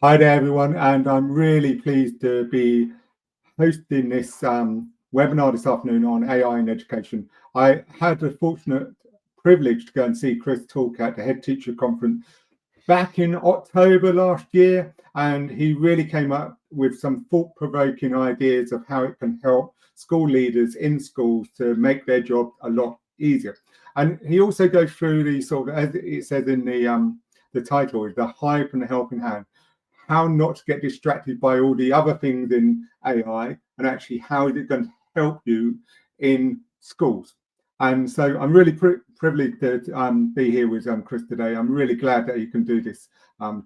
Hi there, everyone, and I'm really pleased to be hosting this webinar this afternoon on AI in education. I had the fortunate privilege to go and see Chris talk at the Head Teacher Conference back in October last year, and he really came up with some thought-provoking ideas of how it can help school leaders in schools to make their job a lot easier. And he also goes through the sort of, as it says in the title, the hype and the helping hand, how not to get distracted by all the other things in AI, and actually how is it going to help you in schools. And so I'm really privileged to be here with Chris today. I'm really glad that you can do this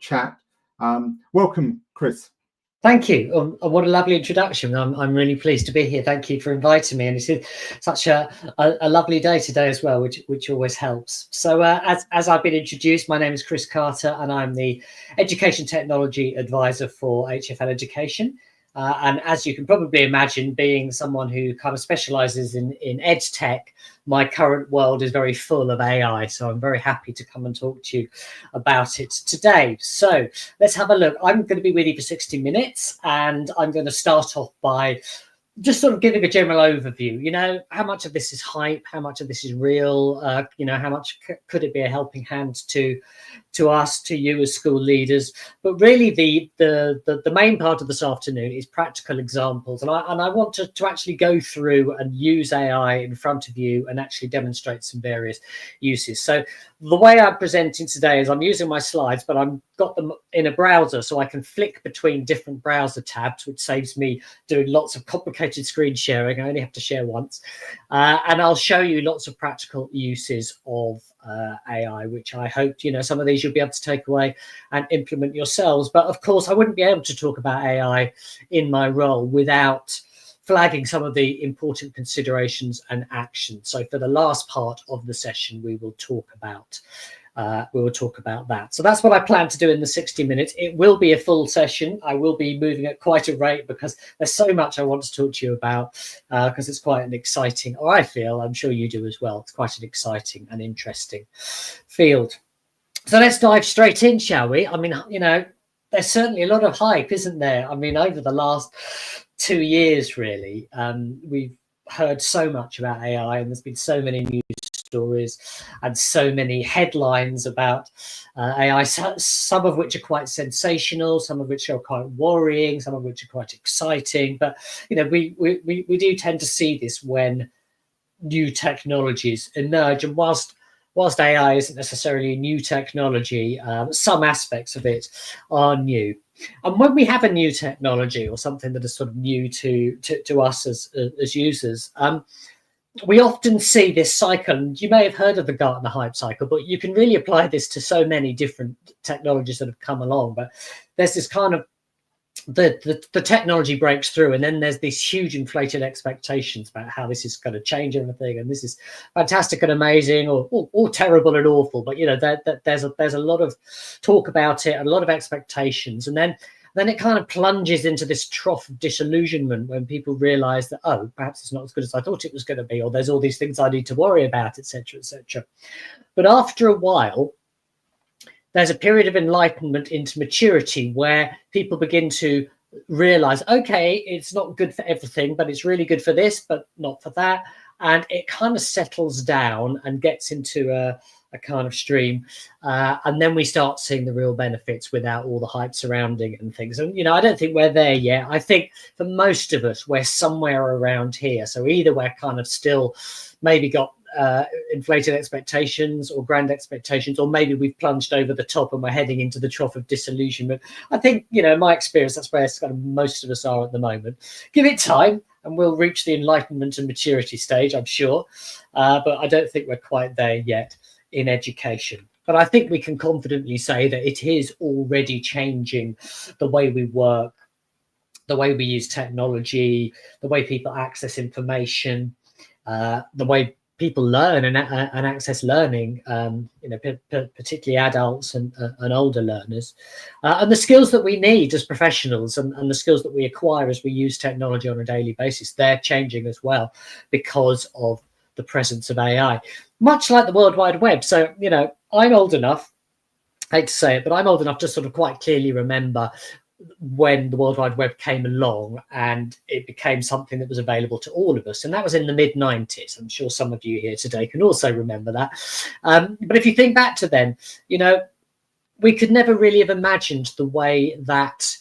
chat. Welcome, Chris. Thank you. What a lovely introduction. I'm really pleased to be here. Thank you for inviting me. And it's such a lovely day today as well, which always helps. So as I've been introduced, my name is Chris Carter, and I'm the Education Technology Advisor for HFL Education. And as you can probably imagine, being someone who kind of specialises in ed tech, my current world is very full of AI. So I'm very happy to come and talk to you about it today. So let's have a look. I'm going to be with you for 60 minutes, and I'm going to start off by just sort of giving a general overview. You know, how much of this is hype? How much of this is real? You know, how much could it be a helping hand to us, to you as school leaders? But really, the main part of this afternoon is practical examples, and I want to actually go through and use AI in front of you and actually demonstrate some various uses. So the way I'm presenting today is I'm using my slides, but I've got them in a browser, so I can flick between different browser tabs, which saves me doing lots of complicated screen sharing. I only have to share once, and I'll show you lots of practical uses of AI, which I hope, you know, some of these you'll be able to take away and implement yourselves. But of course, I wouldn't be able to talk about AI in my role without flagging some of the important considerations and actions. So for the last part of the session, we will talk about that. So that's what I plan to do in the 60 minutes. It will be a full session. I will be moving at quite a rate because there's so much I want to talk to you about, because it's quite an exciting, or I feel, I'm sure you do as well, it's quite an exciting and interesting field. So let's dive straight in, shall we? I mean, you know, there's certainly a lot of hype, isn't there? I mean, over the last 2 years, really, we've heard so much about AI, and there's been so many news stories and so many headlines about AI, some of which are quite sensational, some of which are quite worrying, some of which are quite exciting. But, you know, we do tend to see this when new technologies emerge. And whilst AI isn't necessarily new technology, some aspects of it are new. And when we have a new technology or something that is sort of new to us as users, we often see this cycle, and you may have heard of the Gartner hype cycle, but you can really apply this to so many different technologies that have come along. But there's this kind of the technology breaks through, and then there's these huge inflated expectations about how this is going to change everything, and this is fantastic and amazing, or terrible and awful. But you know, there's a lot of talk about it, a lot of expectations, and then it kind of plunges into this trough of disillusionment when people realize that, oh, perhaps it's not as good as I thought it was going to be, or there's all these things I need to worry about, etc., etc. But after a while, there's a period of enlightenment into maturity where people begin to realize, okay, it's not good for everything, but it's really good for this, but not for that. And it kind of settles down and gets into a kind of stream. And then we start seeing the real benefits without all the hype surrounding and things. And, you know, I don't think we're there yet. I think for most of us, we're somewhere around here. So either we're kind of still maybe got inflated expectations or grand expectations, or maybe we've plunged over the top and we're heading into the trough of disillusionment. I think, you know, in my experience, that's where kind of most of us are at the moment. Give it time and we'll reach the enlightenment and maturity stage, I'm sure. But I don't think we're quite there yet in education. But I think we can confidently say that it is already changing the way we work, the way we use technology, the way people access information, the way people learn and access learning, you know, particularly adults and older learners, and the skills that we need as professionals and the skills that we acquire as we use technology on a daily basis, they're changing as well because of the presence of AI, much like the World Wide Web. So, you know, I'm old enough I hate to say it, but I'm old enough to sort of quite clearly remember when the World Wide Web came along and it became something that was available to all of us. And that was in the mid-90s. I'm sure some of you here today can also remember that. But if you think back to then, you know, we could never really have imagined the way that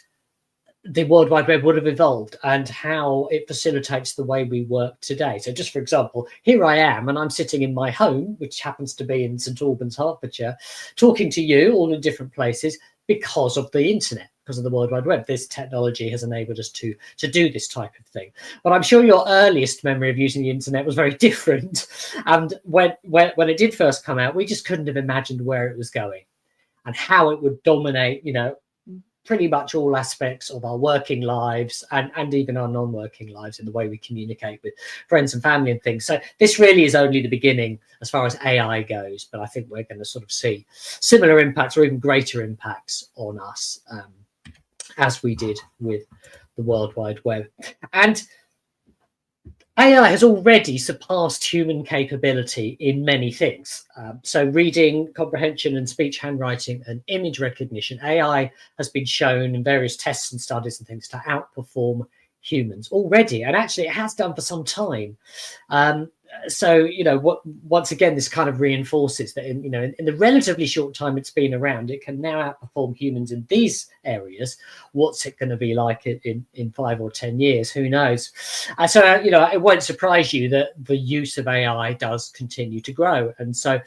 the World Wide Web would have evolved and how it facilitates the way we work today. So just for example, here I am, and I'm sitting in my home, which happens to be in St Albans, Hertfordshire, talking to you all in different places because of the internet, because of the World Wide Web. This technology has enabled us to do this type of thing. But I'm sure your earliest memory of using the internet was very different. And when it did first come out, we just couldn't have imagined where it was going and how it would dominate, you know, pretty much all aspects of our working lives and even our non-working lives in the way we communicate with friends and family and things. So this really is only the beginning as far as AI goes, but I think we're going to sort of see similar impacts or even greater impacts on us as we did with the World Wide Web. And AI has already surpassed human capability in many things. So reading, comprehension and speech handwriting and image recognition, AI has been shown in various tests and studies and things to outperform humans already. And actually it has done for some time. So, you know, once again, this kind of reinforces that, in the relatively short time it's been around, it can now outperform humans in these areas. What's it going to be like in 5 or 10 years? Who knows? So, you know, it won't surprise you that the use of AI does continue to grow. And so,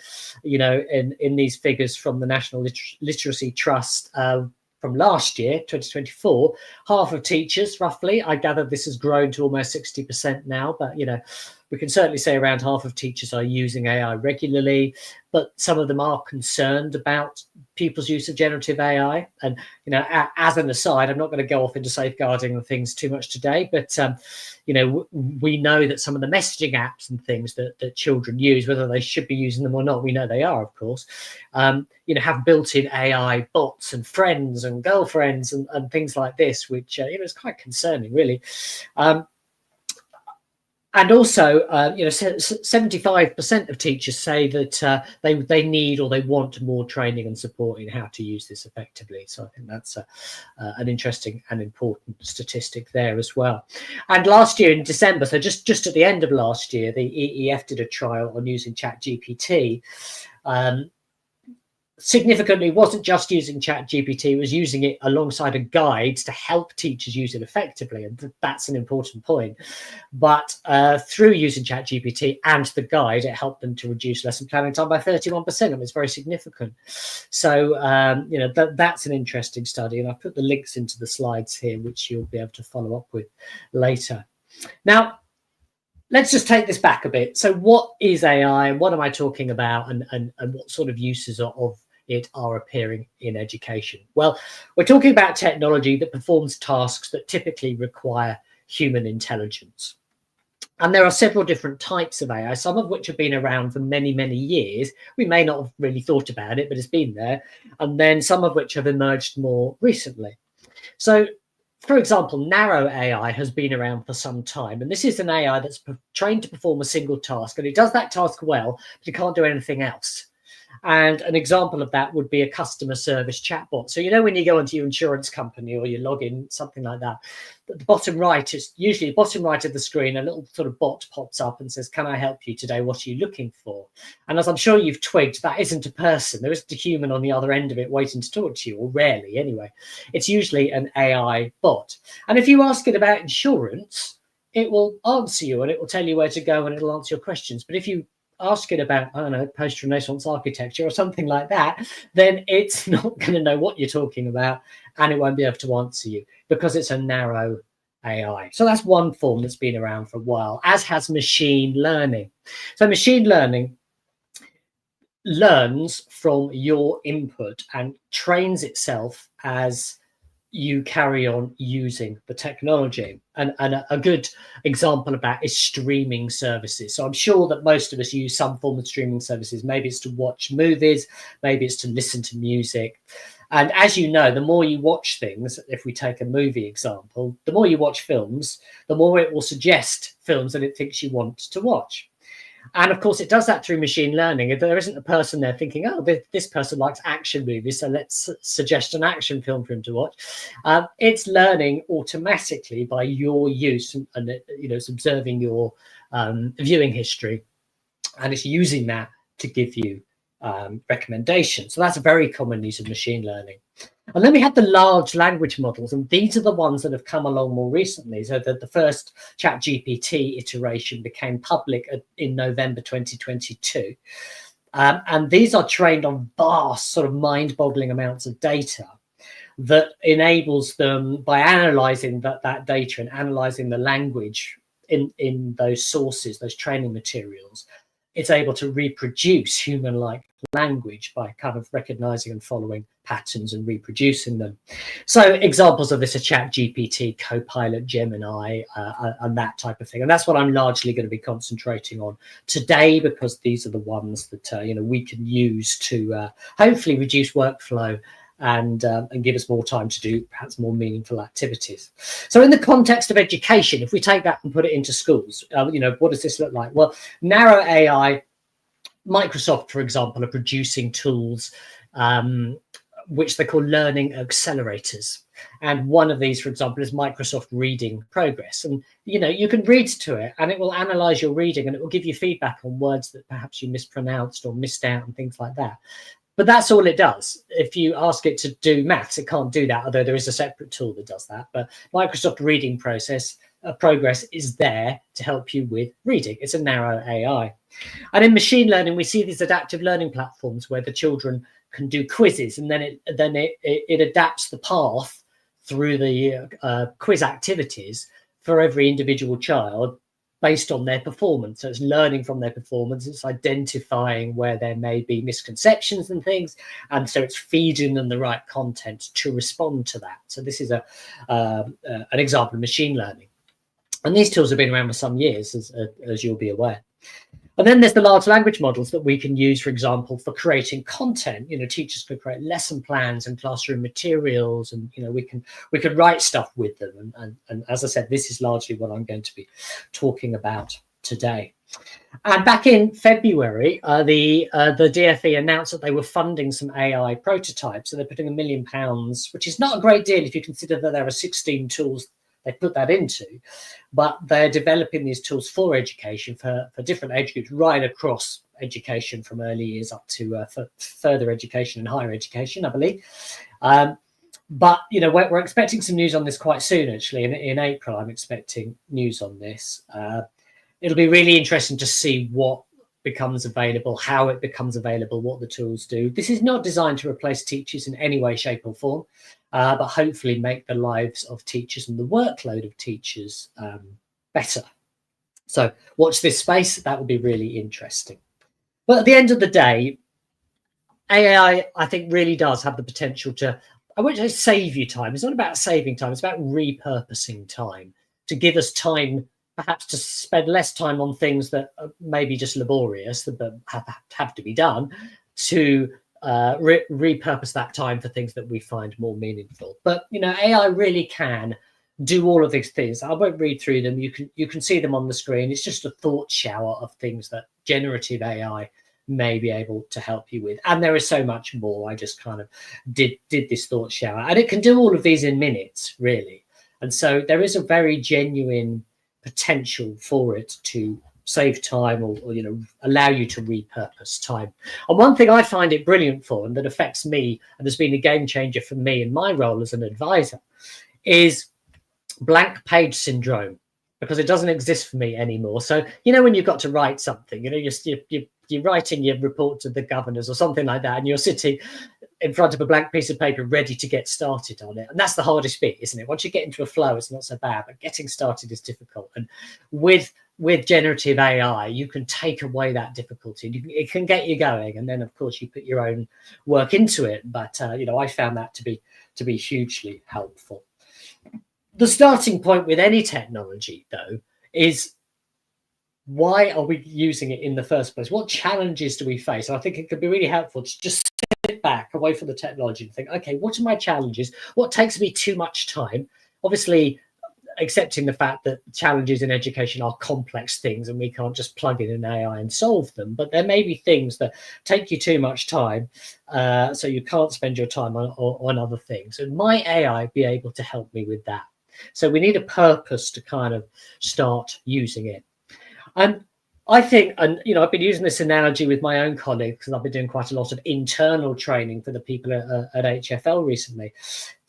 you know, in these figures from the National Literacy Trust, from last year, 2024, half of teachers, roughly, I gather this has grown to almost 60% now, but, you know, we can certainly say around half of teachers are using AI regularly, but some of them are concerned about pupils' use of generative AI. And, you know, as an aside, I'm not going to go off into safeguarding and things too much today, but, you know, we know that some of the messaging apps and things that children use, whether they should be using them or not, we know they are, of course, you know, have built-in AI bots and friends and girlfriends and things like this, which, you know, is quite concerning, really. And also, you know, 75% of teachers say that they need or they want more training and support in how to use this effectively. So I think that's an interesting and important statistic there as well. And last year in December, so just at the end of last year, the EEF did a trial on using ChatGPT. Significantly wasn't just using ChatGPT, it was using it alongside a guide to help teachers use it effectively. And that's an important point. But through using ChatGPT and the guide, it helped them to reduce lesson planning time by 31%. And it's very significant. So, you know, that's an interesting study. And I've put the links into the slides here, which you'll be able to follow up with later. Now, let's just take this back a bit. So what is AI and what am I talking about and what sort of uses of it are appearing in education? Well, we're talking about technology that performs tasks that typically require human intelligence. And there are several different types of AI, some of which have been around for many, many years. We may not have really thought about it, but it's been there. And then some of which have emerged more recently. So, for example, narrow AI has been around for some time. And this is an AI that's trained to perform a single task. And it does that task well, but it can't do anything else. And an example of that would be a customer service chatbot. So, you know, when you go into your insurance company or you log in, something like that, the bottom right is usually the bottom right of the screen, a little sort of bot pops up and says, can I help you today? What are you looking for? And as I'm sure you've twigged, that isn't a person. There isn't a human on the other end of it waiting to talk to you, or rarely anyway. It's usually an AI bot. And if you ask it about insurance, it will answer you and it will tell you where to go and it'll answer your questions. But if you ask it about, I don't know, post-Renaissance architecture or something like that, then it's not going to know what you're talking about and it won't be able to answer you because it's a narrow AI. So that's one form that's been around for a while, as has machine learning. So machine learning learns from your input and trains itself as you carry on using the technology. And a good example of that is streaming services. So I'm sure that most of us use some form of streaming services. Maybe it's to watch movies, maybe it's to listen to music. And as you know, the more you watch things, if we take a movie example, the more you watch films, the more it will suggest films that it thinks you want to watch. And of course, it does that through machine learning. There isn't a person there thinking, oh, this person likes action movies, so let's suggest an action film for him to watch. It's learning automatically by your use, and it's observing your viewing history, and it's using that to give you recommendations. So that's a very common use of machine learning. And then we have the large language models, and these are the ones that have come along more recently. So that the first ChatGPT iteration became public in November 2022. And these are trained on vast, sort of mind-boggling amounts of data that enables them, by analyzing that data and analyzing the language in those sources, those training materials, it's able to reproduce human-like language by kind of recognizing and following patterns and reproducing them. So examples of this are ChatGPT, Copilot, Gemini, and that type of thing. And that's what I'm largely going to be concentrating on today, because these are the ones that we can use to hopefully reduce workflow and give us more time to do perhaps more meaningful activities. So in the context of education, if we take that and put it into schools, what does this look like? Well, narrow AI, Microsoft, for example, are producing tools which they call learning accelerators. And one of these, for example, is Microsoft Reading Progress. And, you can read to it and it will analyze your reading and it will give you feedback on words that perhaps you mispronounced or missed out and things like that. But that's all it does. If you ask it to do maths, it can't do that, although there is a separate tool that does that. But Microsoft Reading Progress is there to help you with reading. It's a narrow AI. And in machine learning, we see these adaptive learning platforms where the children can do quizzes, and then it adapts the path through the quiz activities for every individual child based on their performance. So it's learning from their performance, it's identifying where there may be misconceptions and things, and so it's feeding them the right content to respond to that. So this is an example of machine learning. And these tools have been around for some years, as you'll be aware. And then there's the large language models that we can use, for example, for creating content. Teachers could create lesson plans and classroom materials, and we could write stuff with them. And as I said, this is largely what I'm going to be talking about today. And back in February, the DfE announced that they were funding some AI prototypes. So they're putting £1 million, which is not a great deal if you consider that there are 16 tools they put that into, but they're developing these tools for education, for different age groups, right across education from early years up to further education and higher education, I believe. But we're expecting some news on this quite soon, actually. In April, I'm expecting news on this. It'll be really interesting to see what becomes available, how it becomes available, what the tools do. This is not designed to replace teachers in any way, shape or form, but hopefully make the lives of teachers and the workload of teachers better. So watch this space. That will be really interesting. But at the end of the day, AI, I think, really does have the potential to, I won't say save you time. It's not about saving time. It's about repurposing time to give us time perhaps to spend less time on things that are maybe just laborious, but have to be done, to repurpose that time for things that we find more meaningful. But AI really can do all of these things. I won't read through them. You can see them on the screen. It's just a thought shower of things that generative AI may be able to help you with. And there is so much more. I just kind of did this thought shower, and it can do all of these in minutes, really. And so there is a very genuine potential for it to save time or allow you to repurpose time. And one thing I find it brilliant for, and that affects me and has been a game changer for me in my role as an advisor, is blank page syndrome, because it doesn't exist for me anymore. So when you've got to write something, you're writing your report to the governors or something like that, and you're sitting in front of a blank piece of paper ready to get started on it. And that's the hardest bit, isn't it? Once you get into a flow, it's not so bad, but getting started is difficult. And with generative AI, you can take away that difficulty. It can get you going, and then of course you put your own work into it. But I found that to be hugely helpful. The starting point with any technology, though, is why are we using it in the first place? What challenges do we face? And I think it could be really helpful to just sit back away from the technology and think, okay, what are my challenges? What takes me too much time? Obviously, accepting the fact that challenges in education are complex things and we can't just plug in an AI and solve them. But there may be things that take you too much time, so you can't spend your time on other things. And might AI be able to help me with that? So we need a purpose to kind of start using it. And I think, and I've been using this analogy with my own colleagues because I've been doing quite a lot of internal training for the people at HFL recently.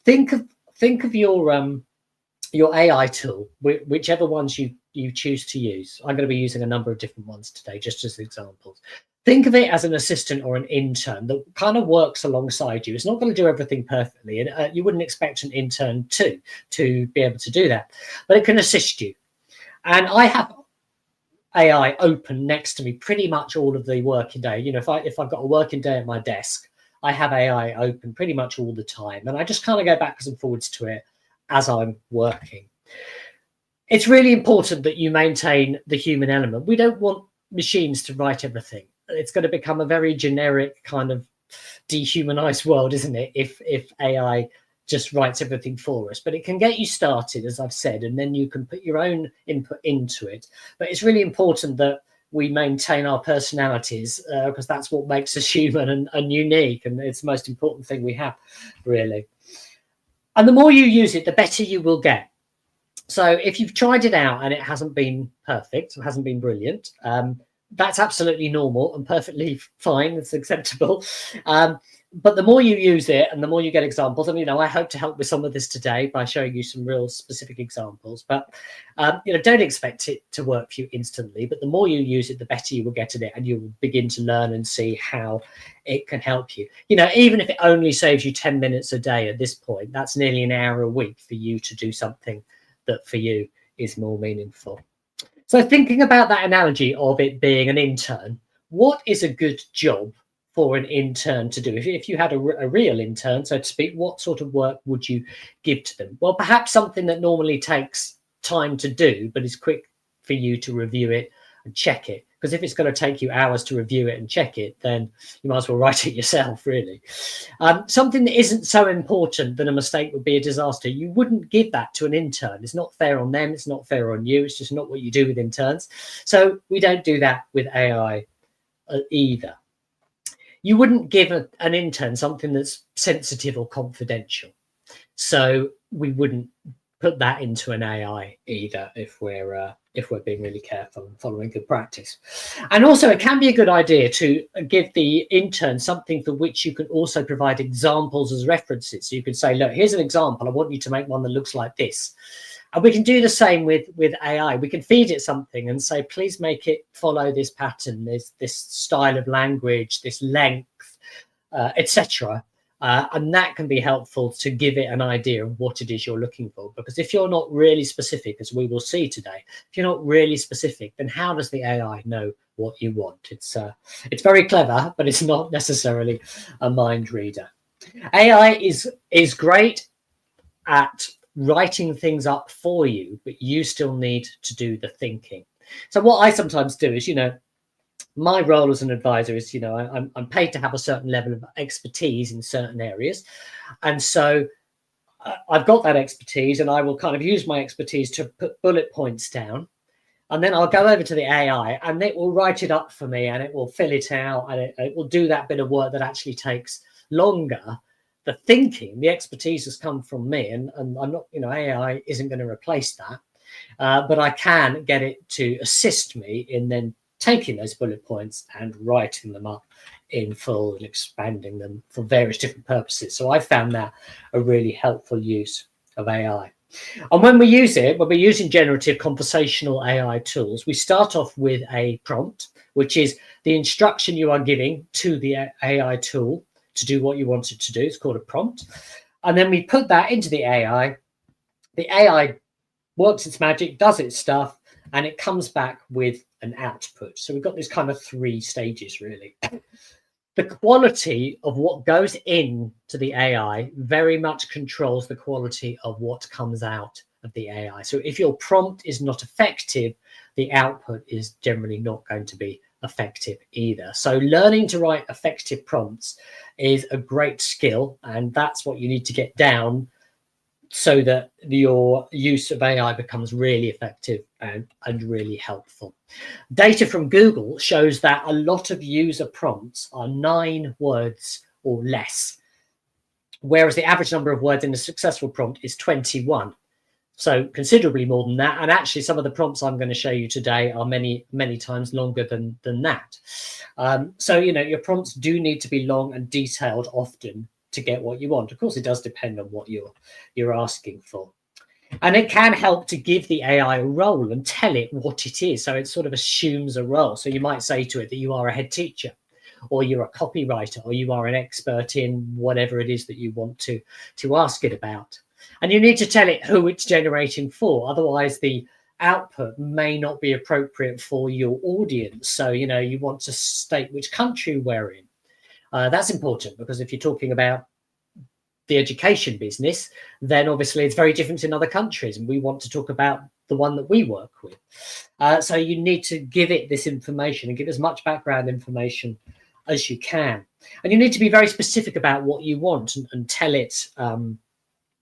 Think of your AI tool, whichever ones you choose to use. I'm going to be using a number of different ones today, just as examples. Think of it as an assistant or an intern that kind of works alongside you. It's not going to do everything perfectly, and you wouldn't expect an intern to be able to do that, but it can assist you. And I have AI open next to me pretty much all of the working day. If I've got a working day at my desk, I have AI open pretty much all the time, and I just kind of go backwards and forwards to it as I'm working. It's really important that you maintain the human element. We don't want machines to write everything. It's going to become a very generic kind of dehumanized world, isn't it, if AI just writes everything for us? But it can get you started, as I've said, and then you can put your own input into it. But it's really important that we maintain our personalities, because that's what makes us human and unique, and it's the most important thing we have, really. And the more you use it, the better you will get. So if you've tried it out and it hasn't been perfect, it hasn't been brilliant, that's absolutely normal and perfectly fine. It's acceptable. But the more you use it and the more you get examples, and I hope to help with some of this today by showing you some real specific examples. But don't expect it to work for you instantly. But the more you use it, the better you will get at it, and you will begin to learn and see how it can help you. Even if it only saves you 10 minutes a day at this point, that's nearly an hour a week for you to do something that for you is more meaningful. So thinking about that analogy of it being an intern, what is a good job for an intern to do? If you had a real intern, so to speak, what sort of work would you give to them? Well, perhaps something that normally takes time to do, but is quick for you to review it and check it. Because if it's going to take you hours to review it and check it, then you might as well write it yourself, really. Something that isn't so important that a mistake would be a disaster, you wouldn't give that to an intern. It's not fair on them. It's not fair on you. It's just not what you do with interns. So we don't do that with AI either. You wouldn't give an intern something that's sensitive or confidential. So we wouldn't put that into an AI either if we're being really careful and following good practice. And also, it can be a good idea to give the intern something for which you can also provide examples as references. So you can say, look, here's an example. I want you to make one that looks like this. And we can do the same with AI. We can feed it something and say, please make it follow this pattern, this style of language, this length, etc. And that can be helpful to give it an idea of what it is you're looking for. Because if you're not really specific, as we will see today, if you're not really specific, then how does the AI know what you want? It's very clever, but it's not necessarily a mind reader. AI is great at writing things up for you, but you still need to do the thinking. So what I sometimes do is, my role as an advisor is, I'm paid to have a certain level of expertise in certain areas. And so I've got that expertise, and I will kind of use my expertise to put bullet points down. And then I'll go over to the AI and it will write it up for me, and it will fill it out, and it will do that bit of work that actually takes longer. The thinking, the expertise has come from me, and I'm not, AI isn't going to replace that. But I can get it to assist me in then taking those bullet points and writing them up in full and expanding them for various different purposes. So I found that a really helpful use of AI. And when we use it, when we're using generative conversational AI tools, we start off with a prompt, which is the instruction you are giving to the AI tool to do what you want it to do. It's called a prompt. And then we put that into the AI. The AI works its magic, does its stuff, and it comes back with an output. So we've got this kind of 3 stages, really. The quality of what goes into the AI very much controls the quality of what comes out of the AI. So if your prompt is not effective, the output is generally not going to be effective either. So learning to write effective prompts is a great skill, and that's what you need to get down so that your use of AI becomes really effective and really helpful. Data from Google shows that a lot of user prompts are 9 words or less, whereas the average number of words in a successful prompt is 21. So considerably more than that. And actually, some of the prompts I'm going to show you today are many, many times longer than that. So, you know, your prompts do need to be long and detailed often to get what you want. Of course, it does depend on what you're asking for. And it can help to give the AI a role and tell it what it is. So it sort of assumes a role. So you might say to it that you are a head teacher, or you're a copywriter, or you are an expert in whatever it is that you want to ask it about. And you need to tell it who it's generating for. Otherwise, the output may not be appropriate for your audience. So, you know, you want to state which country we're in. That's important, because if you're talking about the education business, then obviously it's very different in other countries, and we want to talk about the one that we work with. So you need to give it this information and give as much background information as you can. And you need to be very specific about what you want, and tell it,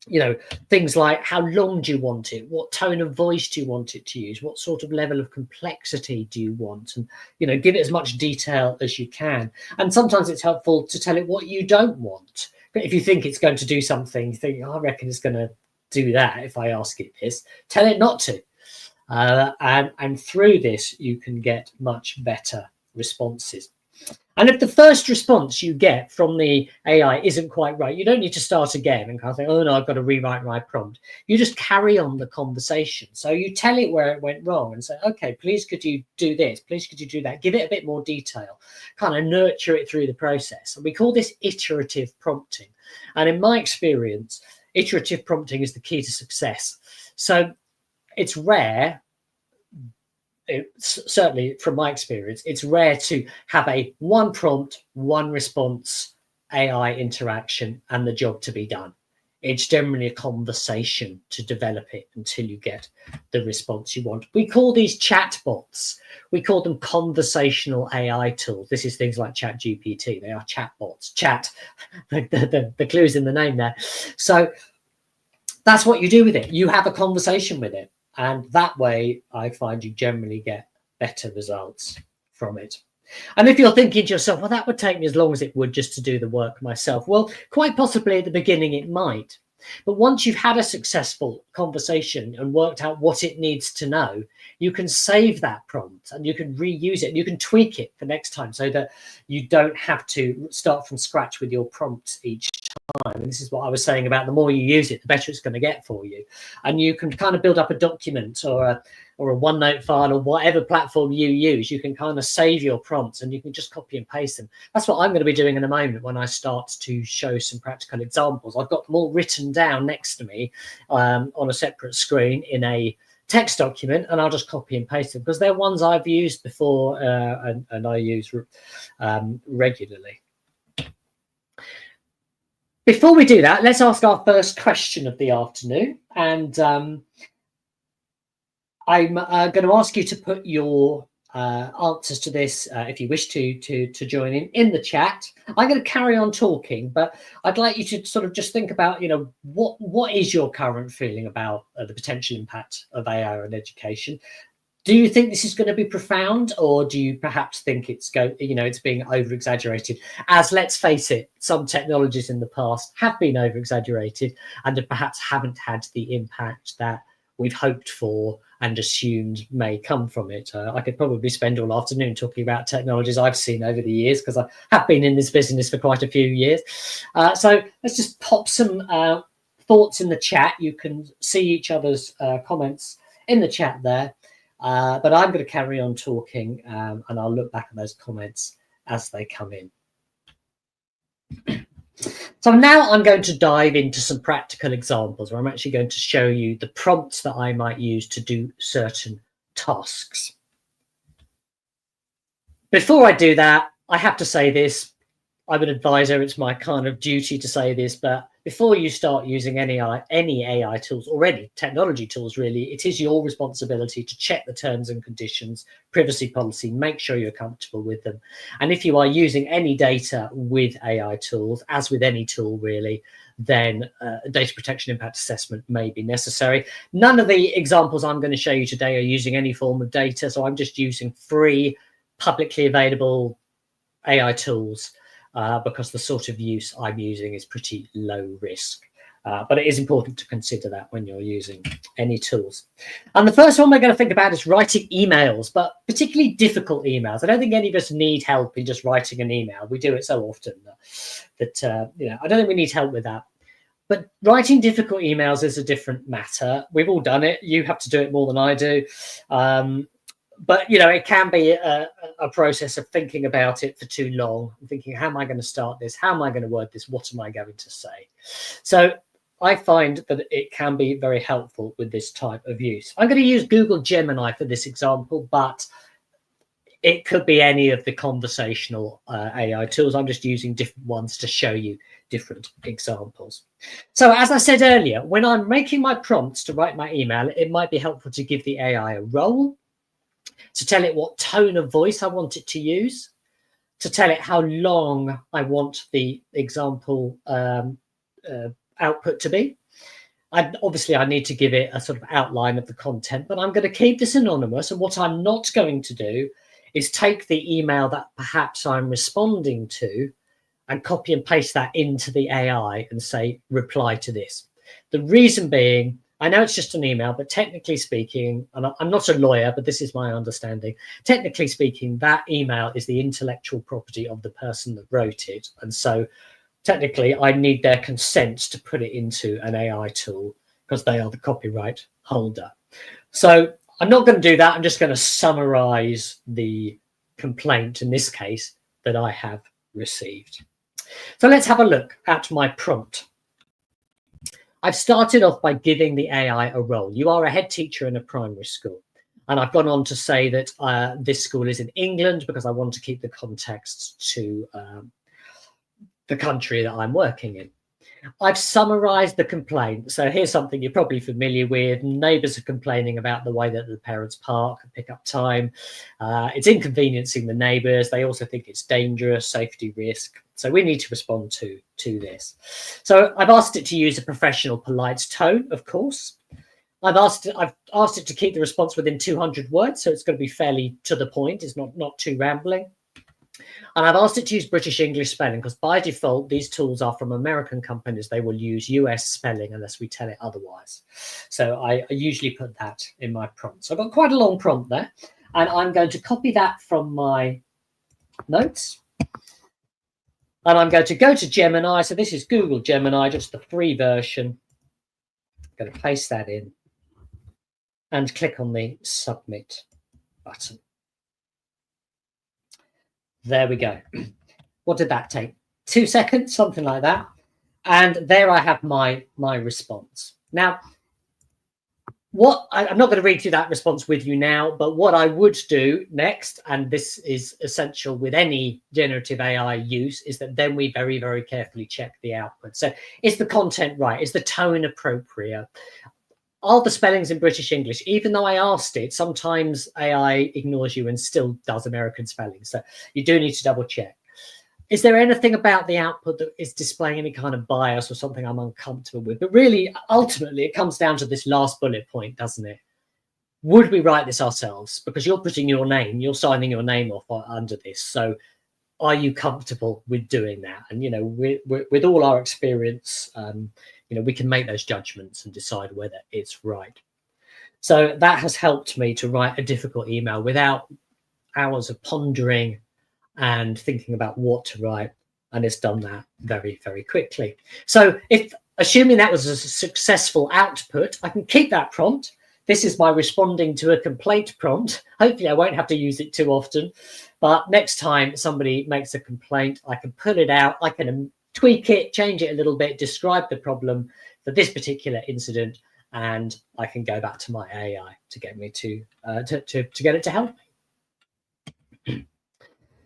you know, things like how long do you want it? What tone of voice do you want it to use? What sort of level of complexity do you want? And, you know, give it as much detail as you can. And sometimes it's helpful to tell it what you don't want. But if you think it's going to do something, you think, oh, I reckon it's going to do that if I ask it this, tell it not to. And through this, you can get much better responses. And if the first response you get from the AI isn't quite right, you don't need to start again and kind of think, oh no, I've got to rewrite my prompt. You just carry on the conversation. So you tell it where it went wrong and say, okay, please could you do this? Please could you do that? Give it a bit more detail, kind of nurture it through the process. And we call this iterative prompting. And in my experience, iterative prompting is the key to success. So it's rare. Certainly from my experience, it's rare to have a one prompt, one response AI interaction and the job to be done. It's generally a conversation to develop it until you get the response you want. We call these chatbots. We call them conversational AI tools. This is things like ChatGPT. They are chatbots. Chat, the clue's in the name there. So that's what you do with it. You have a conversation with it. And that way, I find you generally get better results from it. And if you're thinking to yourself, well, that would take me as long as it would just to do the work myself. Well, quite possibly at the beginning it might. But once you've had a successful conversation and worked out what it needs to know, you can save that prompt and you can reuse it. And you can tweak it for next time so that you don't have to start from scratch with your prompts each time. And this is what I was saying about the more you use it, the better it's going to get for you. And you can kind of build up a document or a OneNote file or whatever platform you use. You can kind of save your prompts and you can just copy and paste them. That's what I'm going to be doing in a moment when I start to show some practical examples. I've got them all written down next to me on a separate screen in a text document, and I'll just copy and paste them because they're ones I've used before and I use regularly. Before we do that, let's ask our first question of the afternoon. And I'm going to ask you to put your answers to this, if you wish to join in the chat. I'm going to carry on talking, but I'd like you to sort of just think about, you know, what is your current feeling about the potential impact of AI on education? Do you think this is going to be profound, or do you perhaps think it's being over-exaggerated? As, let's face it, some technologies in the past have been over-exaggerated and perhaps haven't had the impact that we've hoped for and assumed may come from it. I could probably spend all afternoon talking about technologies I've seen over the years because I have been in this business for quite a few years. So let's just pop some thoughts in the chat. You can see each other's comments in the chat there. But I'm going to carry on talking and I'll look back at those comments as they come in. So now I'm going to dive into some practical examples where I'm actually going to show you the prompts that I might use to do certain tasks. Before I do that, I have to say this. I'm an advisor. It's my kind of duty to say this, but before you start using any AI tools or any technology tools, really, it is your responsibility to check the terms and conditions, privacy policy, make sure you're comfortable with them. And if you are using any data with AI tools, as with any tool really, then a data protection impact assessment may be necessary. None of the examples I'm going to show you today are using any form of data, so I'm just using free, publicly available AI tools because the sort of use I'm using is pretty low risk. But it is important to consider that when you're using any tools. And the first one we're going to think about is writing emails, but particularly difficult emails. I don't think any of us need help in just writing an email. We do it so often that I don't think we need help with that. But writing difficult emails is a different matter. We've all done it. You have to do it more than I do. But, it can be a process of thinking about it for too long, and thinking, how am I going to start this? How am I going to word this? What am I going to say? So I find that it can be very helpful with this type of use. I'm going to use Google Gemini for this example, but it could be any of the conversational AI tools. I'm just using different ones to show you different examples. So as I said earlier, when I'm making my prompts to write my email, it might be helpful to give the AI a role, to tell it what tone of voice I want it to use, to tell it how long I want the example output to be. Obviously, I need to give it a sort of outline of the content, but I'm going to keep this anonymous. And what I'm not going to do is take the email that perhaps I'm responding to and copy and paste that into the AI and say, reply to this. The reason being, I know it's just an email, but technically speaking, and I'm not a lawyer, but this is my understanding. Technically speaking, that email is the intellectual property of the person that wrote it. And so technically, I need their consent to put it into an AI tool because they are the copyright holder. So I'm not going to do that. I'm just going to summarize the complaint, in this case, that I have received. So let's have a look at my prompt. I've started off by giving the AI a role. You are a head teacher in a primary school. And I've gone on to say that this school is in England because I want to keep the context to the country that I'm working in. I've summarized the complaint. So here's something you're probably familiar with. Neighbours are complaining about the way that the parents park and pick up time. It's inconveniencing the neighbours. They also think it's dangerous, safety risk. So we need to respond to this. So I've asked it to use a professional, polite tone, of course. I've asked it to keep the response within 200 words. So it's going to be fairly to the point. It's not too rambling. And I've asked it to use British English spelling because by default, these tools are from American companies. They will use US spelling unless we tell it otherwise. So I usually put that in my prompt. So I've got quite a long prompt there. And I'm going to copy that from my notes. And I'm going to go to Gemini. So this is Google Gemini, just the free version. I'm going to paste that in and click on the submit button. There we go. What did that take? 2 seconds, something like that. And there I have my response. Now, I'm not going to read through that response with you now, but what I would do next, and this is essential with any generative AI use, is that then we very, very carefully check the output. So is the content right? Is the tone appropriate? Are the spellings in British English? Even though I asked it, sometimes AI ignores you and still does American spelling. So you do need to double check. Is there anything about the output that is displaying any kind of bias or something I'm uncomfortable with? But really, ultimately, it comes down to this last bullet point, doesn't it? Would we write this ourselves? Because you're putting your name, you're signing your name off under this. So are you comfortable with doing that? And, with all our experience, we can make those judgments and decide whether it's right. So that has helped me to write a difficult email without hours of pondering and thinking about what to write. And it's done that very, very quickly. So assuming that was a successful output, I can keep that prompt. This is my responding to a complaint prompt. Hopefully I won't have to use it too often. But next time somebody makes a complaint, I can pull it out. I can tweak it, change it a little bit, describe the problem for this particular incident, and I can go back to my AI to get me to get it to help me.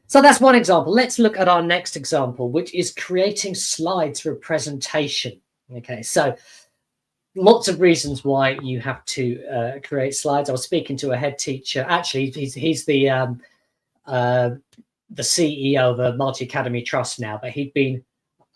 So that's one example. Let's look at our next example, which is creating slides for a presentation. Okay, so lots of reasons why you have to create slides. I was speaking to a head teacher. Actually, he's the CEO of a multi-academy trust now, but he'd been,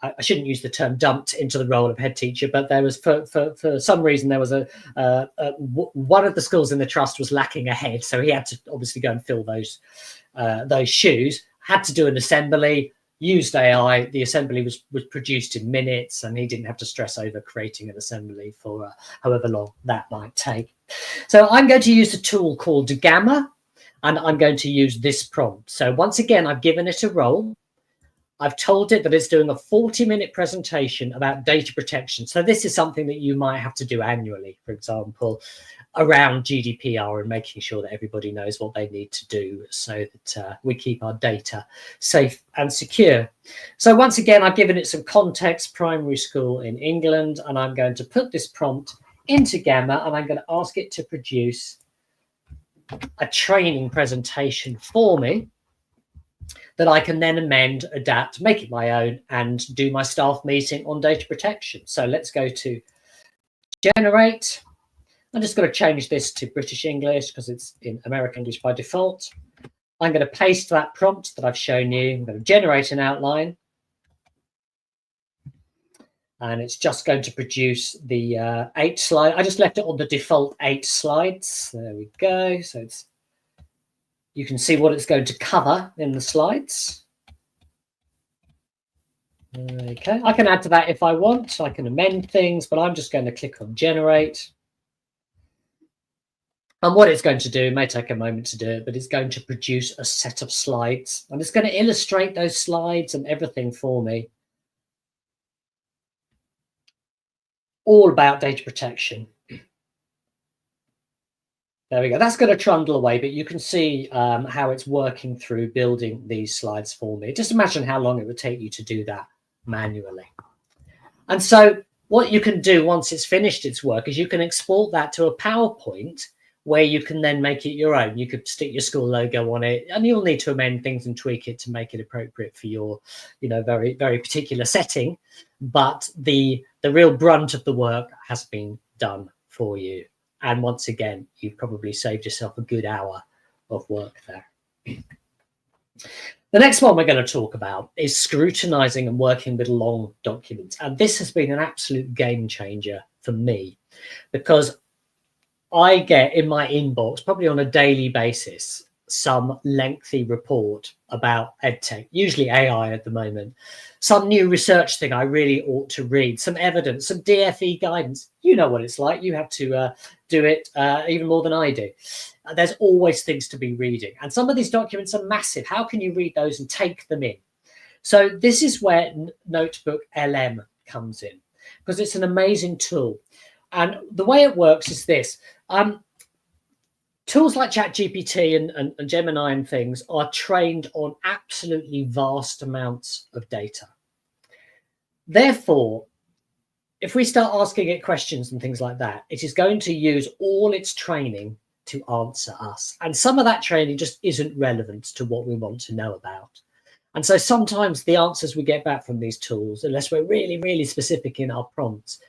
I shouldn't use the term dumped into the role of head teacher, but there was, for some reason, there was one of the schools in the trust was lacking a head. So he had to obviously go and fill those shoes, had to do an assembly, used AI. The assembly was produced in minutes, and he didn't have to stress over creating an assembly for however long that might take. So I'm going to use a tool called Gamma, and I'm going to use this prompt. So once again, I've given it a role. I've told it that it's doing a 40-minute presentation about data protection. So this is something that you might have to do annually, for example, around GDPR and making sure that everybody knows what they need to do so that we keep our data safe and secure. So once again, I've given it some context, primary school in England, and I'm going to put this prompt into Gamma, and I'm going to ask it to produce a training presentation for me that I can then amend, adapt, make it my own, and do my staff meeting on data protection. So let's go to generate. I'm just going to change this to British English because it's in American English by default. I'm going to paste that prompt that I've shown you. I'm going to generate an outline. And it's just going to produce the 8 slide. I just left it on the default 8 slides. There we go. So it's, you can see what it's going to cover in the slides. Okay, I can add to that if I want. I can amend things, but I'm just going to click on generate. And what it's going to do, it may take a moment to do it, but it's going to produce a set of slides. And it's going to illustrate those slides and everything for me. All about data protection. There we go. That's going to trundle away, but you can see how it's working through building these slides for me. Just imagine how long it would take you to do that manually. And so what you can do once it's finished its work is you can export that to a PowerPoint where you can then make it your own. You could stick your school logo on it, and you'll need to amend things and tweak it to make it appropriate for your, very, very particular setting. But the real brunt of the work has been done for you. And once again, you've probably saved yourself a good hour of work there. The next one we're going to talk about is scrutinizing and working with long documents. And this has been an absolute game changer for me, because I get in my inbox, probably on a daily basis, some lengthy report about EdTech, usually AI at the moment, some new research thing I really ought to read, some evidence, some DFE guidance. You know what it's like. You have to do it even more than I do. There's always things to be reading. And some of these documents are massive. How can you read those and take them in? So this is where Notebook LM comes in, because it's an amazing tool. And the way it works is this. Tools like ChatGPT and Gemini and things are trained on absolutely vast amounts of data. Therefore, if we start asking it questions and things like that, it is going to use all its training to answer us. And some of that training just isn't relevant to what we want to know about. And so sometimes the answers we get back from these tools, unless we're really, really specific in our prompts,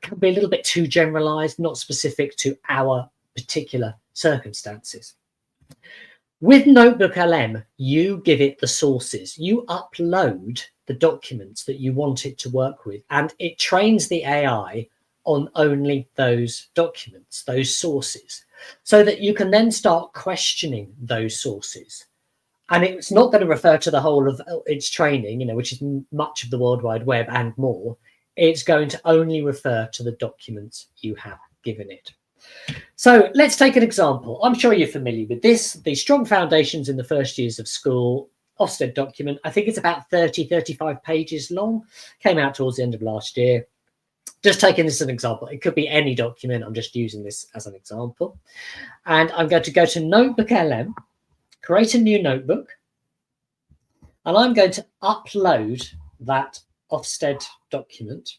can be a little bit too generalized, not specific to our particular circumstances. With Notebook LM, you give it the sources. You upload the documents that you want it to work with, and it trains the AI on only those documents, those sources, so that you can then start questioning those sources. And it's not going to refer to the whole of its training, which is much of the World Wide Web and more. It's going to only refer to the documents you have given it. So let's take an example. I'm sure you're familiar with this. The Strong Foundations in the First Years of School OFSTED document. I think it's about 35 pages long. Came out towards the end of last year. Just taking this as an example. It could be any document. I'm just using this as an example. And I'm going to go to Notebook LM, create a new notebook, and I'm going to upload that OFSTED document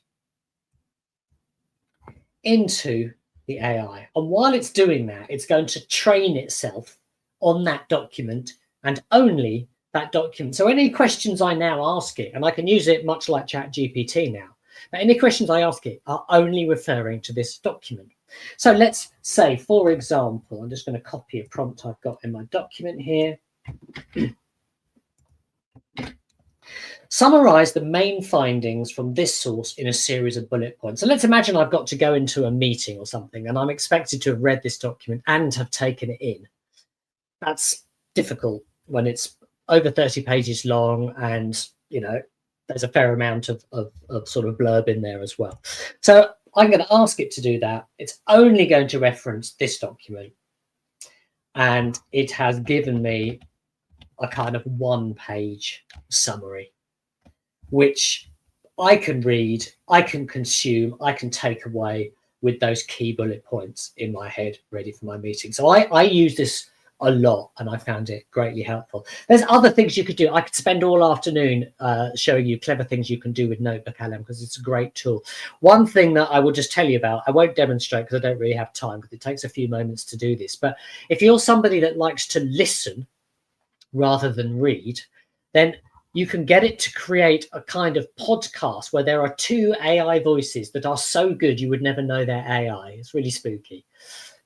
into the AI. And while it's doing that, it's going to train itself on that document and only that document. So any questions I now ask it, and I can use it much like ChatGPT now, But any questions I ask it are only referring to this document. So let's say, for example, I'm just going to copy a prompt I've got in my document here. Summarize the main findings from this source in a series of bullet points. So let's imagine I've got to go into a meeting or something, and I'm expected to have read this document and have taken it in. That's difficult when it's over 30 pages long, and there's a fair amount of sort of blurb in there as well. So I'm going to ask it to do that. It's only going to reference this document, and it has given me a kind of one-page summary, which I can read, I can consume, I can take away with those key bullet points in my head ready for my meeting. So I use this a lot, and I found it greatly helpful. There's other things you could do. I could spend all afternoon showing you clever things you can do with Notebook LM, because it's a great tool. One thing that I will just tell you about, I won't demonstrate because I don't really have time, because it takes a few moments to do this. But if you're somebody that likes to listen rather than read, then you can get it to create a kind of podcast where there are two AI voices that are so good you would never know they're AI. It's really spooky.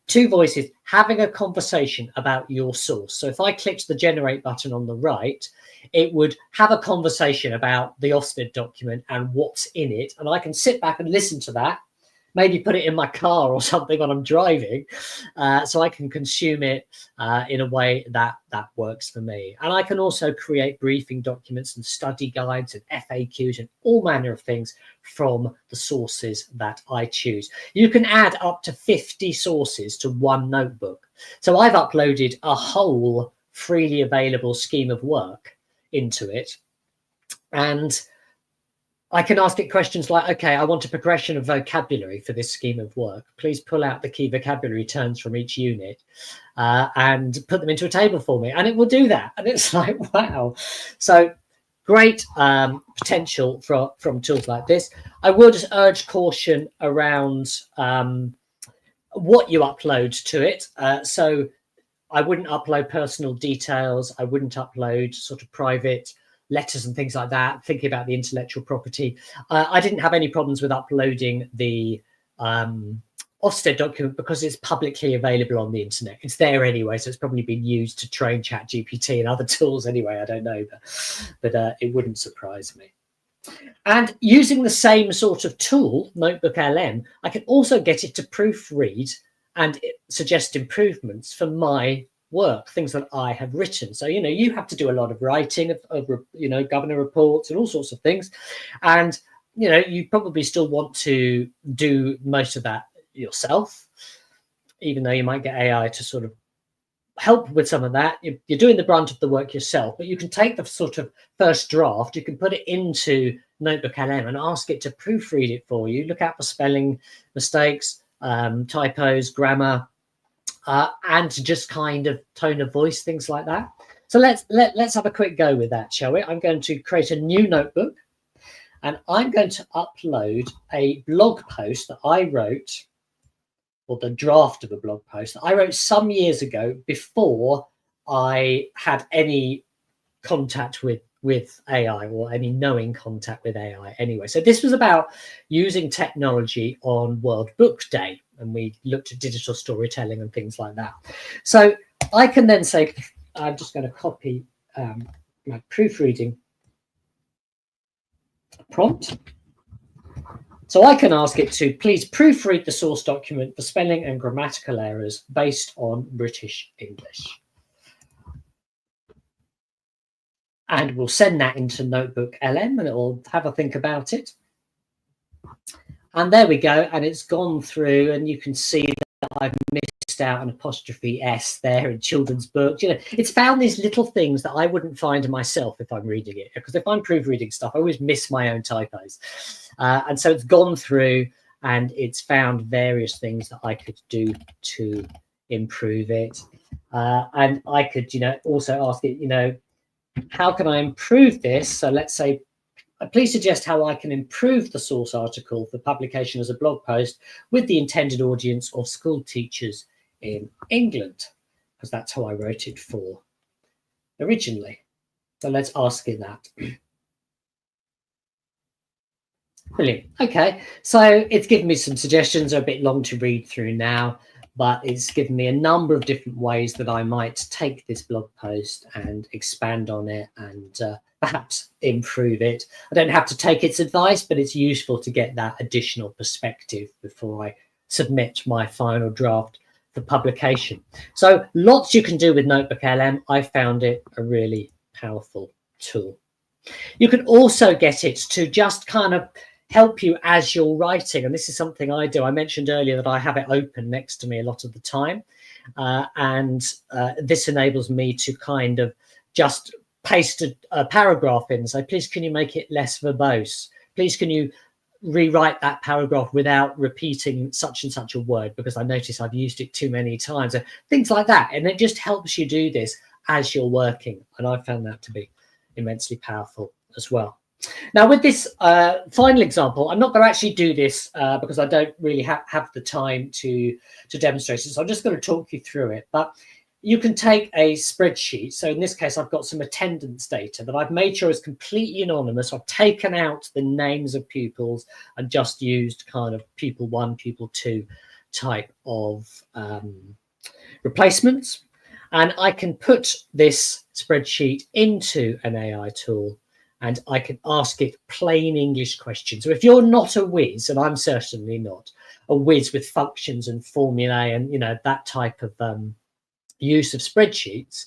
Two voices having a conversation about your source. So if I clicked the generate button on the right, it would have a conversation about the OFSTED document and what's in it. And I can sit back and listen to that, maybe put it in my car or something when I'm driving, so I can consume it in a way that works for me. And I can also create briefing documents and study guides and FAQs and all manner of things from the sources that I choose. You can add up to 50 sources to one notebook. So I've uploaded a whole freely available scheme of work into it, and I can ask it questions like, okay, I want a progression of vocabulary for this scheme of work. Please pull out the key vocabulary terms from each unit and put them into a table for me. And it will do that. And it's like, wow. So great potential from tools like this. I will just urge caution around what you upload to it. So I wouldn't upload personal details. I wouldn't upload sort of private letters and things like that, thinking about the intellectual property. I didn't have any problems with uploading the OFSTED document because it's publicly available on the internet. It's there anyway, so it's probably been used to train ChatGPT and other tools anyway. I don't know, but it wouldn't surprise me. And using the same sort of tool, Notebook LM, I can also get it to proofread and suggest improvements for my work, things that I have written. So, you have to do a lot of writing of governor reports and all sorts of things. And, you probably still want to do most of that yourself, even though you might get AI to sort of help with some of that. You're doing the brunt of the work yourself, but you can take the sort of first draft, you can put it into Notebook LM and ask it to proofread it for you, look out for spelling mistakes, typos, grammar, and to just kind of tone of voice, things like that. So let's have a quick go with that, shall we? I'm going to create a new notebook, and I'm going to upload a blog post that I wrote, or the draft of a blog post that I wrote some years ago before I had any contact with AI, or any knowing contact with AI anyway. So this was about using technology on World Book Day, and we looked at digital storytelling and things like that. So I can then say, I'm just going to copy my proofreading prompt. So I can ask it to please proofread the source document for spelling and grammatical errors based on British English. And we'll send that into Notebook LM, and it will have a think about it. And there we go. And it's gone through, and you can see that I've missed out an apostrophe S there in children's books. It's found these little things that I wouldn't find myself if I'm reading it, because if I'm proofreading stuff, I always miss my own typos. And so it's gone through, and it's found various things that I could do to improve it. And I could, also ask it, how can I improve this? So let's say, please suggest how I can improve the source article for publication as a blog post with the intended audience of school teachers in England, because that's how I wrote it for originally. So let's ask it that. Brilliant. Okay, so it's given me some suggestions. They're a bit long to read through now, but it's given me a number of different ways that I might take this blog post and expand on it and perhaps improve it. I don't have to take its advice, but it's useful to get that additional perspective before I submit my final draft for publication. So lots you can do with Notebook LM. I found it a really powerful tool. You can also get it to just kind of help you as you're writing, and this is something I do. I mentioned earlier that I have it open next to me a lot of the time, and this enables me to kind of just paste a paragraph in and say, please can you make it less verbose, please can you rewrite that paragraph without repeating such and such a word, because I notice I've used it too many times, things like that. And it just helps you do this as you're working, and I found that to be immensely powerful as well. Now, with this final example, I'm not going to actually do this because I don't really have the time to demonstrate it. So I'm just going to talk you through it. But you can take a spreadsheet. So in this case, I've got some attendance data that I've made sure is completely anonymous. I've taken out the names of pupils and just used kind of pupil 1, pupil 2 type of replacements. And I can put this spreadsheet into an AI tool, and I can ask it plain English questions. So if you're not a whiz, and I'm certainly not a whiz with functions and formulae and, you know, that type of use of spreadsheets,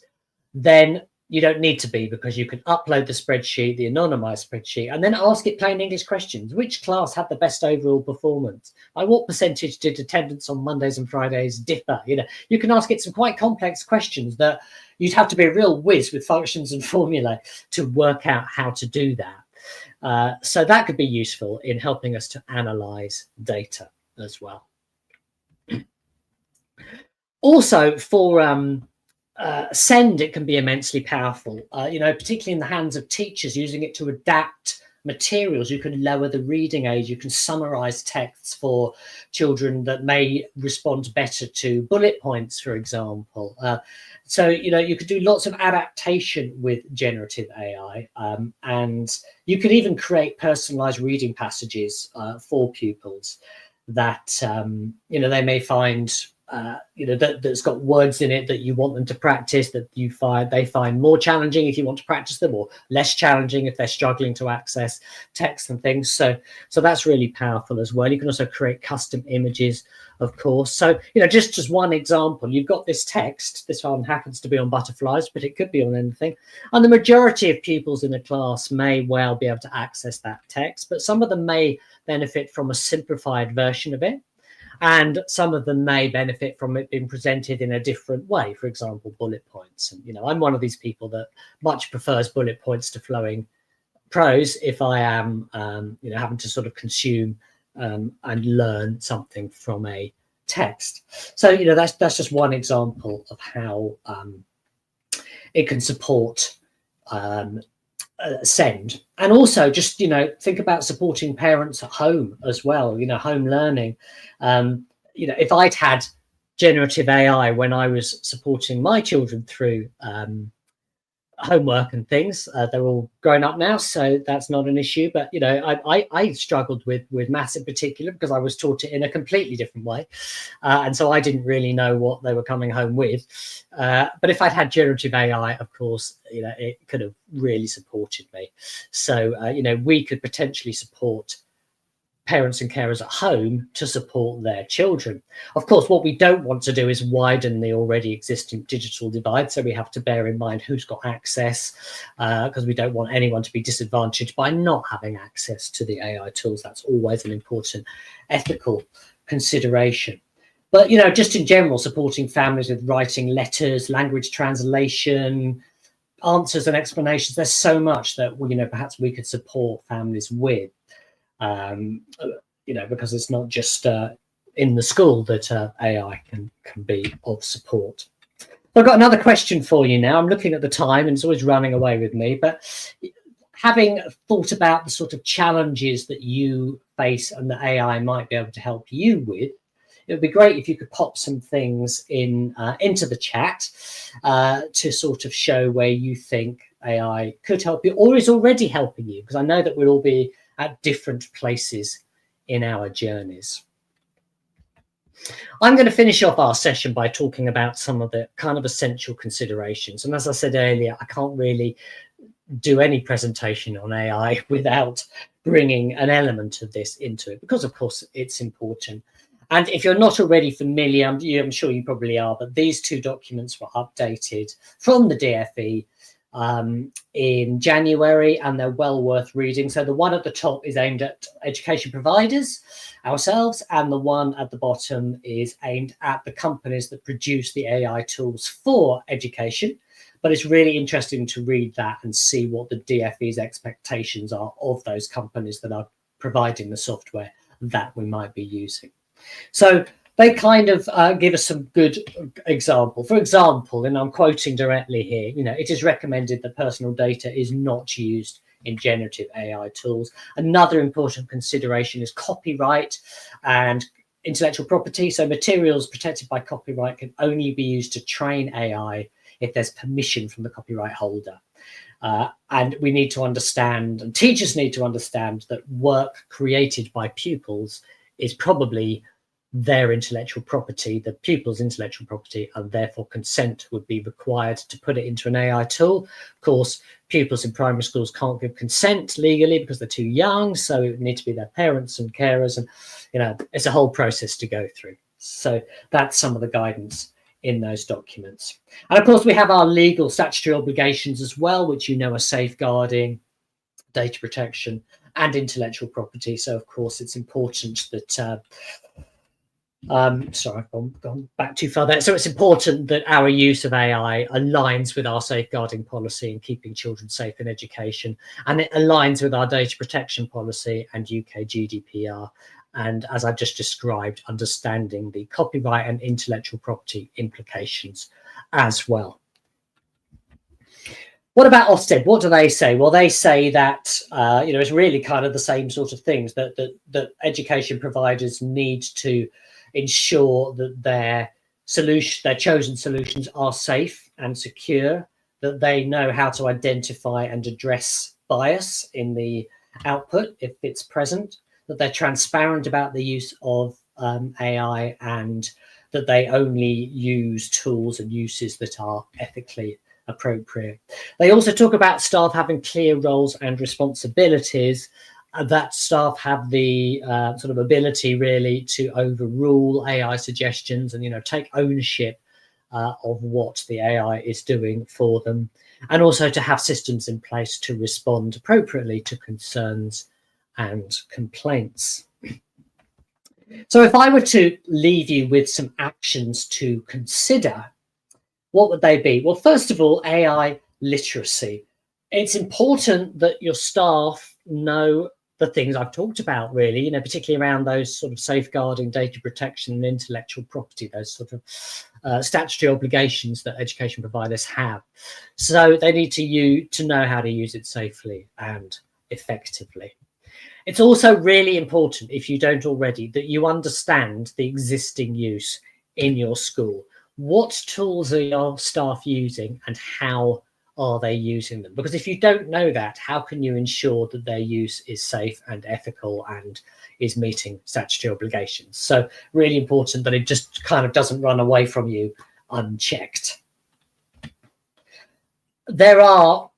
then you don't need to be, because you can upload the spreadsheet, the anonymized spreadsheet, and then ask it plain English questions. Which class had the best overall performance? By what percentage did attendance on Mondays and Fridays differ? You know, you can ask it some quite complex questions that you'd have to be a real whiz with functions and formulae to work out how to do that. So that could be useful in helping us to analyze data as well. Also, for send, it can be immensely powerful, you know, particularly in the hands of teachers, using it to adapt materials. You can lower the reading age, you can summarize texts for children that may respond better to bullet points, for example. So, you know, you could do lots of adaptation with generative AI, and you could even create personalized reading passages for pupils that, you know, they may find you know, that's got words in it that you want them to practice, that they find more challenging if you want to practice them, or less challenging if they're struggling to access text and things. So that's really powerful as well. You can also create custom images, of course. So, you know, just one example, you've got this text. This one happens to be on butterflies, but it could be on anything. And the majority of pupils in a class may well be able to access that text, but some of them may benefit from a simplified version of it. And some of them may benefit from it being presented in a different way, for example, bullet points. And, you know, I'm one of these people that much prefers bullet points to flowing prose if I am, you know, having to sort of consume and learn something from a text. So, you know, that's just one example of how it can support send. And also just, you know, think about supporting parents at home as well, you know, home learning. You know, if I'd had generative AI when I was supporting my children through homework and things, they're all grown up now, so that's not an issue. But, you know, I struggled with maths in particular because I was taught it in a completely different way. And so I didn't really know what they were coming home with. But if I'd had generative AI, of course, you know, it could have really supported me. So, you know, we could potentially support parents and carers at home to support their children. Of course, what we don't want to do is widen the already existing digital divide. So we have to bear in mind who's got access, because we don't want anyone to be disadvantaged by not having access to the AI tools. That's always an important ethical consideration. But, you know, just in general, supporting families with writing letters, language translation, answers and explanations. There's so much that, you know, perhaps we could support families with. You know, because it's not just in the school that AI can be of support. I've got another question for you now. I'm looking at the time and it's always running away with me, but having thought about the sort of challenges that you face and that AI might be able to help you with, it would be great if you could pop some things in into the chat to sort of show where you think AI could help you or is already helping you, because I know that we'll all be at different places in our journeys. I'm going to finish off our session by talking about some of the kind of essential considerations. And as I said earlier, I can't really do any presentation on AI without bringing an element of this into it, because of course it's important. And if you're not already familiar, I'm sure you probably are, but these two documents were updated from the DFE in January, and they're well worth reading. So the one at the top is aimed at education providers, ourselves, and the one at the bottom is aimed at the companies that produce the AI tools for education. But it's really interesting to read that and see what the DFE's expectations are of those companies that are providing the software that we might be using. So they kind of give us some good example. For example, and I'm quoting directly here, it is recommended that personal data is not used in generative AI tools. Another important consideration is copyright and intellectual property. So materials protected by copyright can only be used to train AI if there's permission from the copyright holder. And we need to understand, and teachers need to understand, that work created by pupils is probably their intellectual property, the pupil's intellectual property, and therefore consent would be required to put it into an AI tool. Of course, pupils in primary schools can't give consent legally because they're too young, so it would need to be their parents and carers, and it's a whole process to go through. So that's some of the guidance in those documents. And of course, we have our legal statutory obligations as well, which are safeguarding, data protection, and intellectual property. So of course, it's important that sorry, I've gone back too far there. So it's important that our use of AI aligns with our safeguarding policy and keeping children safe in education, and it aligns with our data protection policy and UK GDPR. And as I've just described, understanding the copyright and intellectual property implications as well. What about OFSTED? What do they say? Well, they say that it's really kind of the same sort of things, that education providers need to ensure that their chosen solutions are safe and secure, that they know how to identify and address bias in the output if it's present, that they're transparent about the use of AI, and that they only use tools and uses that are ethically appropriate. They also talk about staff having clear roles and responsibilities, that staff have the sort of ability really to overrule AI suggestions and take ownership of what the AI is doing for them, and also to have systems in place to respond appropriately to concerns and complaints. So if I were to leave you with some actions to consider, what would they be? Well, first of all, AI literacy. It's important that your staff know the things I've talked about, really, particularly around those sort of safeguarding, data protection and intellectual property, those sort of statutory obligations that education providers have. So they need to know how to use it safely and effectively. It's also really important, if you don't already, that you understand the existing use in your school. What tools are your staff using and how are they using them? Because if you don't know that, how can you ensure that their use is safe and ethical and is meeting statutory obligations? So really important that it just kind of doesn't run away from you unchecked. There are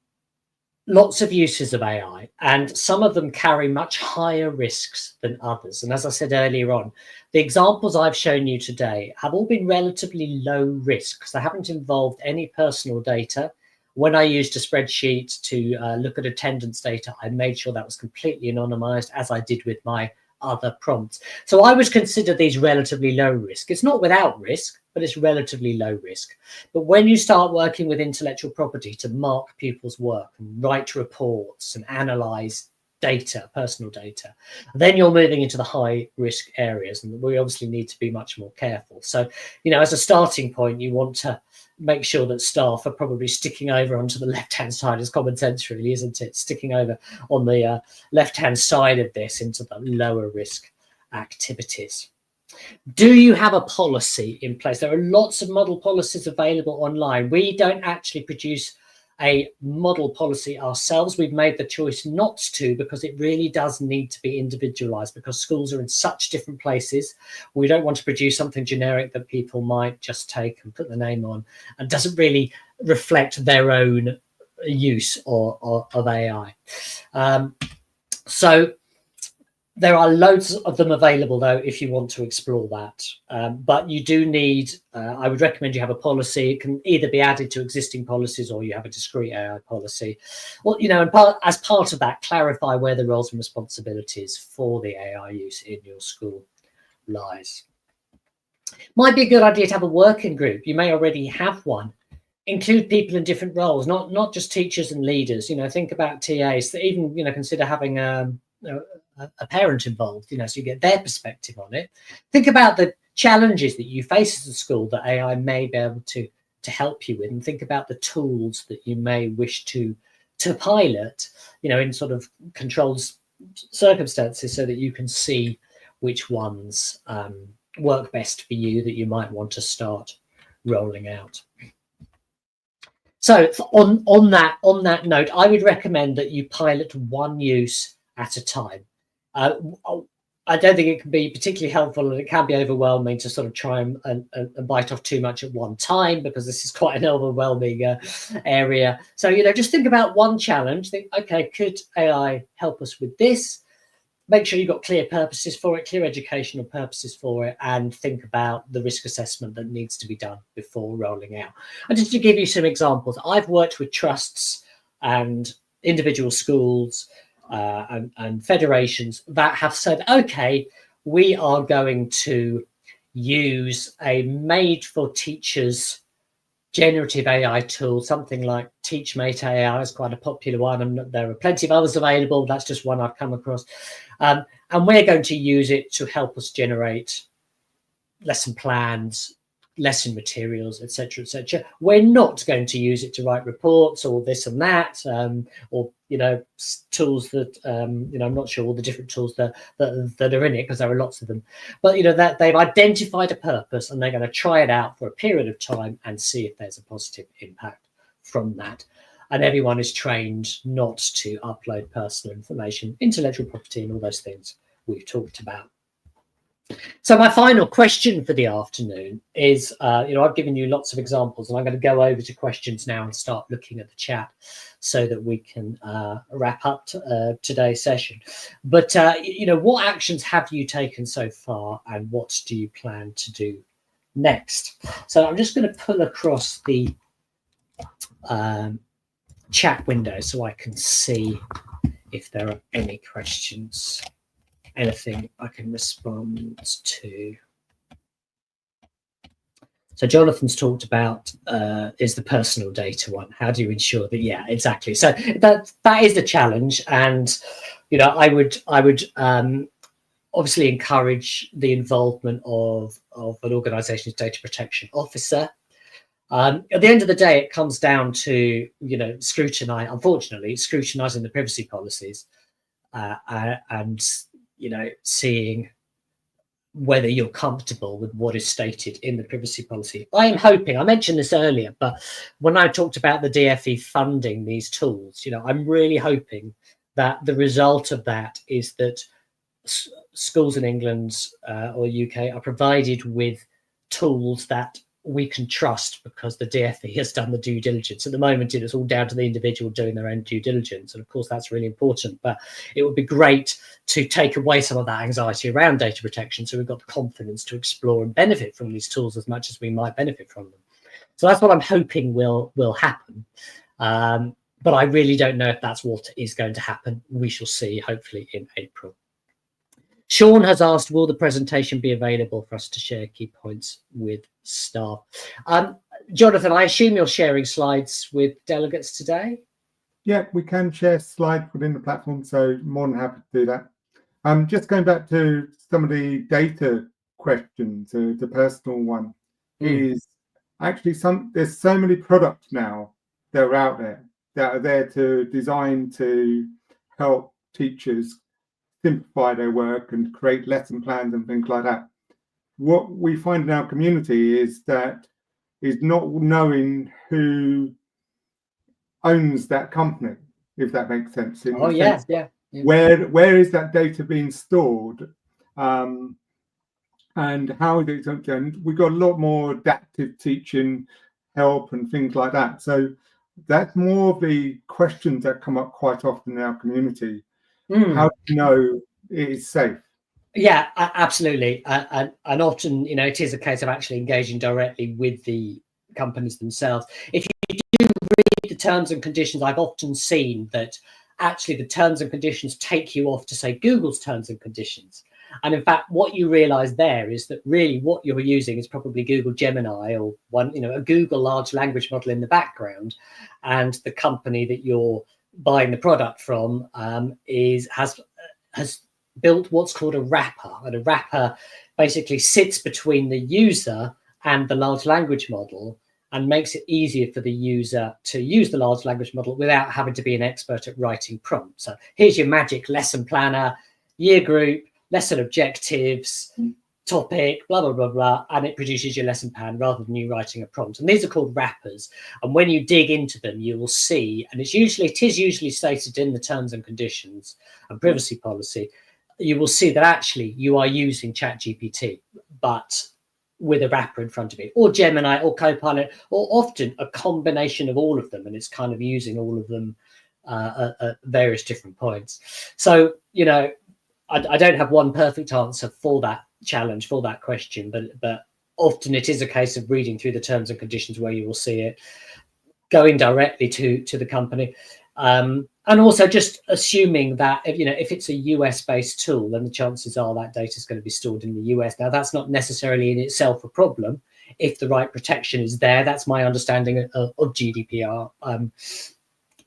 lots of uses of AI, and some of them carry much higher risks than others. And as I said earlier on, the examples I've shown you today have all been relatively low risk, because they haven't involved any personal data. When I used a spreadsheet to look at attendance data, I made sure that was completely anonymized, as I did with my other prompts. So I would consider these relatively low risk. It's not without risk, but it's relatively low risk. But when you start working with intellectual property to mark pupils' work and write reports and analyze data, personal data, then you're moving into the high risk areas, and we obviously need to be much more careful. So, as a starting point, you want to make sure that staff are probably sticking over onto the left-hand side. It's common sense, really, isn't it? Sticking over on the left-hand side of this into the lower risk activities. Do you have a policy in place? There are lots of model policies available online. We don't actually produce a model policy ourselves. We've made the choice not to, because it really does need to be individualized, because schools are in such different places. We don't want to produce something generic that people might just take and put the name on and doesn't really reflect their own use of AI. So there are loads of them available, though, if you want to explore that. But you do need, I would recommend you have a policy. It can either be added to existing policies, or you have a discrete AI policy. Well, and as part of that, clarify where the roles and responsibilities for the AI use in your school lies. Might be a good idea to have a working group. You may already have one. Include people in different roles, not just teachers and leaders. Think about TAs. Even consider having a parent involved, so you get their perspective on it. Think about the challenges that you face as a school that AI may be able to help you with, and think about the tools that you may wish to pilot, in sort of controlled circumstances, so that you can see which ones work best for you, that you might want to start rolling out. So on that note, I would recommend that you pilot one use at a time. I don't think it can be particularly helpful, and it can be overwhelming to sort of try and bite off too much at one time, because this is quite an overwhelming area. So, just think about one challenge. Think, okay, could AI help us with this? Make sure you've got clear purposes for it, clear educational purposes for it, and think about the risk assessment that needs to be done before rolling out. And just to give you some examples, I've worked with trusts and individual schools and federations that have said, okay, we are going to use a made for teachers generative AI tool, something like TeachMate AI is quite a popular one, and there are plenty of others available. That's just one I've come across. And we're going to use it to help us generate lesson plans, lesson materials, etc., etc. We're not going to use it to write reports or this and that, or tools that I'm not sure all the different tools that are in it, because there are lots of them. But that they've identified a purpose, and they're going to try it out for a period of time and see if there's a positive impact from that. And everyone is trained not to upload personal information, intellectual property, and all those things we've talked about. So my final question for the afternoon is, I've given you lots of examples, and I'm going to go over to questions now and start looking at the chat so that we can wrap up today's session. But, what actions have you taken so far, and what do you plan to do next? So I'm just going to pull across the chat window so I can see if there are any questions. Anything I can respond to. So Jonathan's talked about is the personal data one. How do you ensure that? Yeah, exactly. So that is the challenge, and I would obviously encourage the involvement of an organisation's data protection officer. At the end of the day, it comes down to unfortunately scrutinising the privacy policies and seeing whether you're comfortable with what is stated in the privacy policy. I am hoping, I mentioned this earlier, but when I talked about the DfE funding these tools, I'm really hoping that the result of that is that schools in England or UK are provided with tools that we can trust, because the DfE has done the due diligence. At the moment, it's all down to the individual doing their own due diligence, and of course that's really important, but it would be great to take away some of that anxiety around data protection, so we've got the confidence to explore and benefit from these tools as much as we might benefit from them. So that's what I'm hoping will happen, but I really don't know if that's what is going to happen. We shall see, hopefully in April. Sean has asked, will the presentation be available for us to share key points with staff? Jonathan, I assume you're sharing slides with delegates today? Yeah, we can share slides within the platform, so more than happy to do that. Just going back to some of the data questions, the personal one is actually there's so many products now that are out there that are there to design to help teachers simplify their work and create lesson plans and things like that. What we find in our community is not knowing who owns that company, if that makes sense. Oh yeah, yeah. Where is that data being stored? And how is it? And we've got a lot more adaptive teaching help and things like that. So that's more of the questions that come up quite often in our community. How do you know it is safe? Yeah, absolutely. And often, you know, it is a case of actually engaging directly with the companies themselves. If you do read the terms and conditions, I've often seen that actually the terms and conditions take you off to, say, Google's terms and conditions. And in fact, what you realize there is that really what you're using is probably Google Gemini or one, you know, a Google large language model in the background. And the company that you're buying the product from has built what's called a wrapper, and a wrapper basically sits between the user and the large language model and makes it easier for the user to use the large language model without having to be an expert at writing prompts. So here's your magic lesson planner, year group, lesson objectives, topic, blah, blah, blah, blah, and it produces your lesson plan rather than you writing a prompt. And these are called wrappers. And when you dig into them, you will see, and it is usually stated in the terms and conditions and privacy policy, you will see that actually you are using ChatGPT, but with a wrapper in front of it, or Gemini, or Copilot, or often a combination of all of them, and it's kind of using all of them at various different points. So, you know, I don't have one perfect answer for that challenge, for that question, but often it is a case of reading through the terms and conditions where you will see it, going directly to the company. And also just assuming that, you know, if it's a US based tool, then the chances are that data is going to be stored in the US. Now, that's not necessarily in itself a problem if the right protection is there. That's my understanding of GDPR.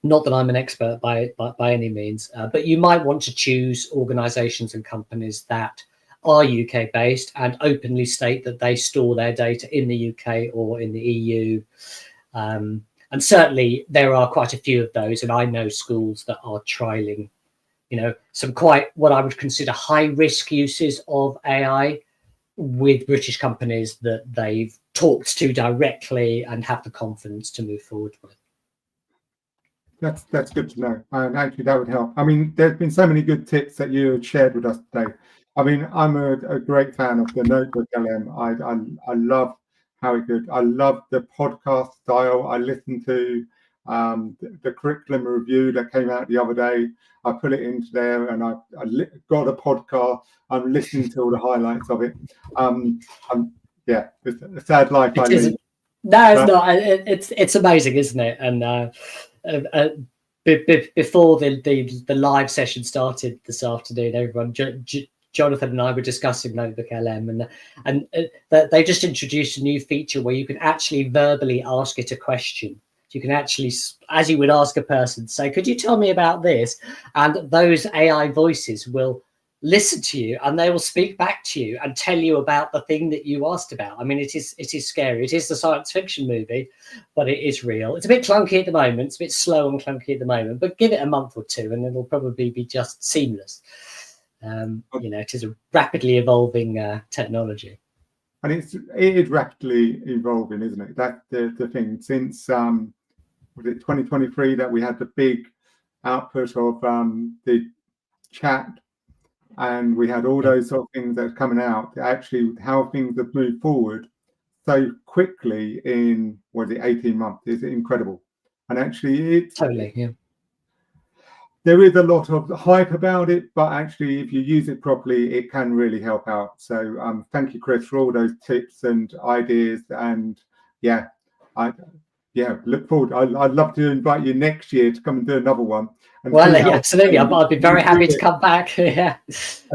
Not that I'm an expert by any means, but you might want to choose organizations and companies that are UK based and openly state that they store their data in the UK or in the EU. And certainly there are quite a few of those, and I know schools that are trialing, you know, some quite what I would consider high risk uses of AI with British companies that they've talked to directly and have the confidence to move forward with. That's good to know, and actually that would help. I mean, there's been so many good tips that you shared with us today. I mean, I'm a great fan of the Notebook LM. I love how it good. I love the podcast style. I listened to the curriculum review that came out the other day. I put it into there, and I got a podcast. I'm listening to all the highlights of it. Yeah, it's a sad life I lead. No, it's not. It's amazing, isn't it? And before the live session started this afternoon, everyone, Jonathan and I were discussing Notebook LM, and they just introduced a new feature where you can actually verbally ask it a question. You can actually, as you would ask a person, say, "Could you tell me about this?" And those AI voices will listen to you, and they will speak back to you and tell you about the thing that you asked about. I mean, it is scary. It is the science fiction movie, but it is real. It's a bit clunky at the moment. It's a bit slow and clunky at the moment, but give it a month or two and it'll probably be just seamless. You know, it is a rapidly evolving technology. And it is rapidly evolving, isn't it? That's the thing. Since was it 2023 that we had the big output of the chat, and we had all those sort of things that are coming out. Actually, how things have moved forward so quickly in 18 months is incredible. And actually, it's totally, yeah. There is a lot of hype about it, but actually, if you use it properly, it can really help out. So thank you, Chris, for all those tips and ideas. And yeah, look forward. I'd love to invite you next year to come and do another one. Well, yeah, absolutely. I'd be very happy to come back. Yeah,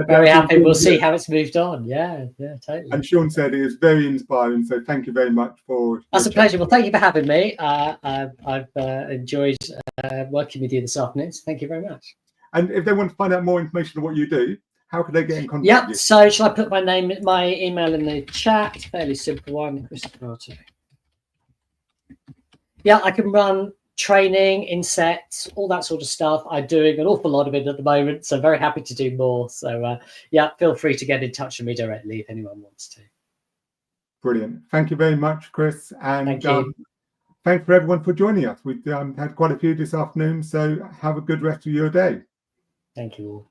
very happy. We'll see how it's moved on. Yeah, totally. And Sean said it was very inspiring. So thank you very much for. That's a pleasure. Well, thank you for having me. I've enjoyed working with you this afternoon. So thank you very much. And if they want to find out more information on what you do, how could they get in contact with you? So shall I put my email in the chat? Fairly simple one, Christopher. Yeah, I can run training, insets, all that sort of stuff. I'm doing an awful lot of it at the moment, so very happy to do more. So yeah, feel free to get in touch with me directly if anyone wants to. Brilliant. Thank you very much, Chris. And thank you. thanks for everyone for joining us. We've had quite a few this afternoon, so have a good rest of your day. Thank you all.